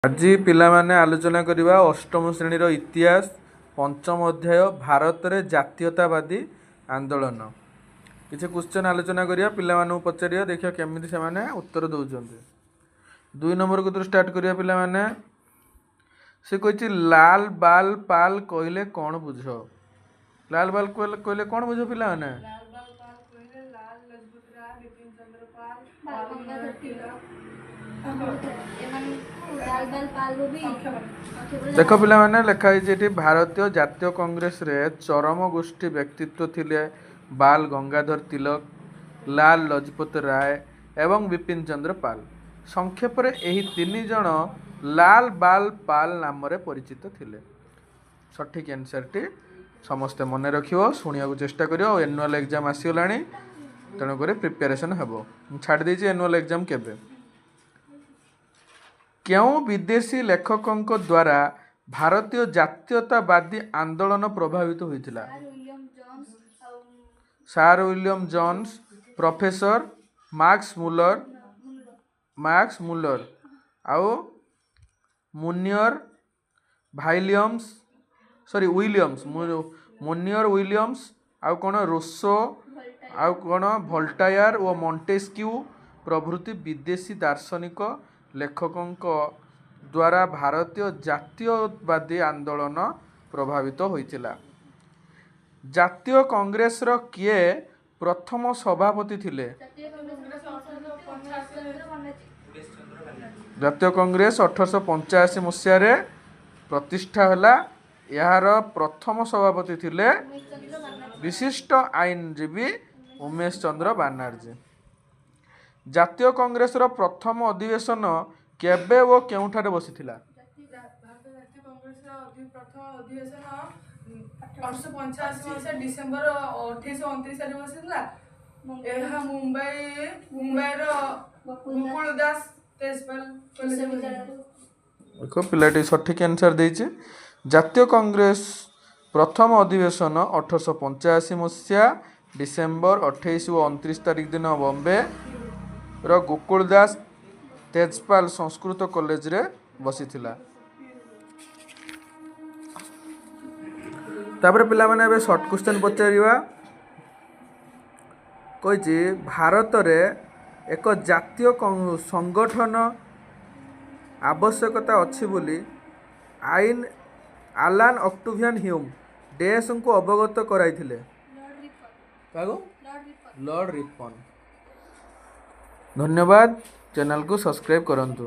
ଆଜି ପିଲାମାନେ ଆଲୋଚନା କରିବା ଅଷ୍ଟମ ଶ୍ରେଣୀର ଇତିହାସ ପଞ୍ଚମ ଅଧ୍ୟାୟ ଭାରତରେ ଜାତୀୟତାବାଦୀ ଆନ୍ଦୋଳନ। କିଛି କ୍ୱେଶ୍ଚନ୍ ଆଲୋଚନା କରିବା, ପିଲାମାନଙ୍କୁ ପଚାରିବା, ଦେଖିବା କେମିତି ସେମାନେ ଉତ୍ତର ଦେଉଛନ୍ତି। 2 ନମ୍ବର କତିରୁ ଷ୍ଟାର୍ଟ କରିବା ପିଲାମାନେ। ସେ କହିଛି ଲାଲ ବାଲ ପାଲ କହିଲେ କ'ଣ ବୁଝ? ଲାଲ ବାଲ କହିଲେ କ'ଣ ବୁଝ ପିଲାମାନେ? ଦେଖ ପିଲାମାନେ, ଲେଖା ହେଇଛି ଏଠି ଭାରତୀୟ ଜାତୀୟ କଂଗ୍ରେସରେ ଚରମ ଗୋଷ୍ଠୀ ବ୍ୟକ୍ତିତ୍ୱ ଥିଲେ ବାଲ ଗଙ୍ଗାଧର ତିଲକ, ଲାଲ ଲଜପତ ରାୟ ଏବଂ ବିପିନ ଚନ୍ଦ୍ର ପାଲ। ସଂକ୍ଷେପରେ ଏହି 3 ଜଣ ଲାଲ ବାଲ ପାଲ ନାମରେ ପରିଚିତ ଥିଲେ। ସଠିକ୍ ଆନ୍ସରଟି ସମସ୍ତେ ମନେ ରଖିବ, ଶୁଣିବାକୁ ଚେଷ୍ଟା କରିବ। ଆଉ ଆନୁଆଲ ଏକ୍ଜାମ ଆସିଗଲାଣି, ତେଣୁକରି ପ୍ରିପାରେସନ୍ ହେବ। ମୁଁ ଛାଡ଼ି ଦେଇଛି ଆନୁଆଲ ଏକ୍ଜାମ କେବେ। କେଉଁ ବିଦେଶୀ ଲେଖକଙ୍କ ଦ୍ୱାରା ଭାରତୀୟ ଜାତୀୟତାବାଦୀ ଆନ୍ଦୋଳନ ପ୍ରଭାବିତ ହୋଇଥିଲା? ସାର୍ ୱିଲିୟମ ଜୋନ୍ସ, ପ୍ରଫେସର ମାକ୍ସ ମୁଲର ଆଉ ମୁନିୟର ୱିଲିୟମ୍ସ ଆଉ କ'ଣ ରୋସୋ ଆଉ କ'ଣ ଭୋଲ୍ଟାୟାର ଓ ମଣ୍ଟେସ୍କ୍ୟୁ ପ୍ରଭୃତି ବିଦେଶୀ ଦାର୍ଶନିକ ଲେଖକଙ୍କ ଦ୍ୱାରା ଭାରତୀୟ ଜାତୀୟତାବାଦୀ ଆନ୍ଦୋଳନ ପ୍ରଭାବିତ ହୋଇଥିଲା। ଜାତୀୟ କଂଗ୍ରେସର କିଏ ପ୍ରଥମ ସଭାପତି ଥିଲେ? ଜାତୀୟ କଂଗ୍ରେସ 1885 ମସିହାରେ ପ୍ରତିଷ୍ଠା ହେଲା। ଏହାର ପ୍ରଥମ ସଭାପତି ଥିଲେ ବିଶିଷ୍ଟ ଆଇନଜୀବୀ ଉମେଶ ଚନ୍ଦ୍ର ବାନାର୍ଜୀ। ଜାତୀୟ କଂଗ୍ରେସର ପ୍ରଥମ ଅଧିବେଶନ କେବେ ଓ କେଉଁଠାରେ ବସିଥିଲା? 1885 ଡିସେମ୍ବର 28 ଓ 29 ବସିଥିଲା। ଏହା ମୁମ୍ବାଇର ଗୋକୁଳ ଦାସ ତେଜପାଲ ଦେଖ ପିଲାଟି ସଠିକ୍ ଆନ୍ସର ଦେଇଛି। ଜାତୀୟ କଂଗ୍ରେସ ପ୍ରଥମ ଅଧିବେଶନ 1885 ମସିହା ଡିସେମ୍ବର 28 ଓ 29 ତାରିଖ ଦିନ ବମ୍ବେର ଗୋକୁଳ ଦାସ ତେଜପାଲ ସଂସ୍କୃତ କଲେଜରେ ବସିଥିଲା। ତାପରେ ପିଲାମାନେ ଏବେ ସର୍ଟ କ୍ୱେଶ୍ଚନ୍ ପଚାରିବା। କହିଛି ଭାରତରେ ଏକ ଜାତୀୟ ସଂଗଠନ ଆବଶ୍ୟକତା ଅଛି ବୋଲି ଆଲାନ ଅକ୍ଟାଭିଆନ ହ୍ୟୁମ ଡେସ୍ଙ୍କୁ ଅବଗତ କରାଇଥିଲେ? Lord Ripon. ଧନ୍ୟବାଦ। ଚ୍ୟାନେଲକୁ ସବସ୍କ୍ରାଇବ କରନ୍ତୁ।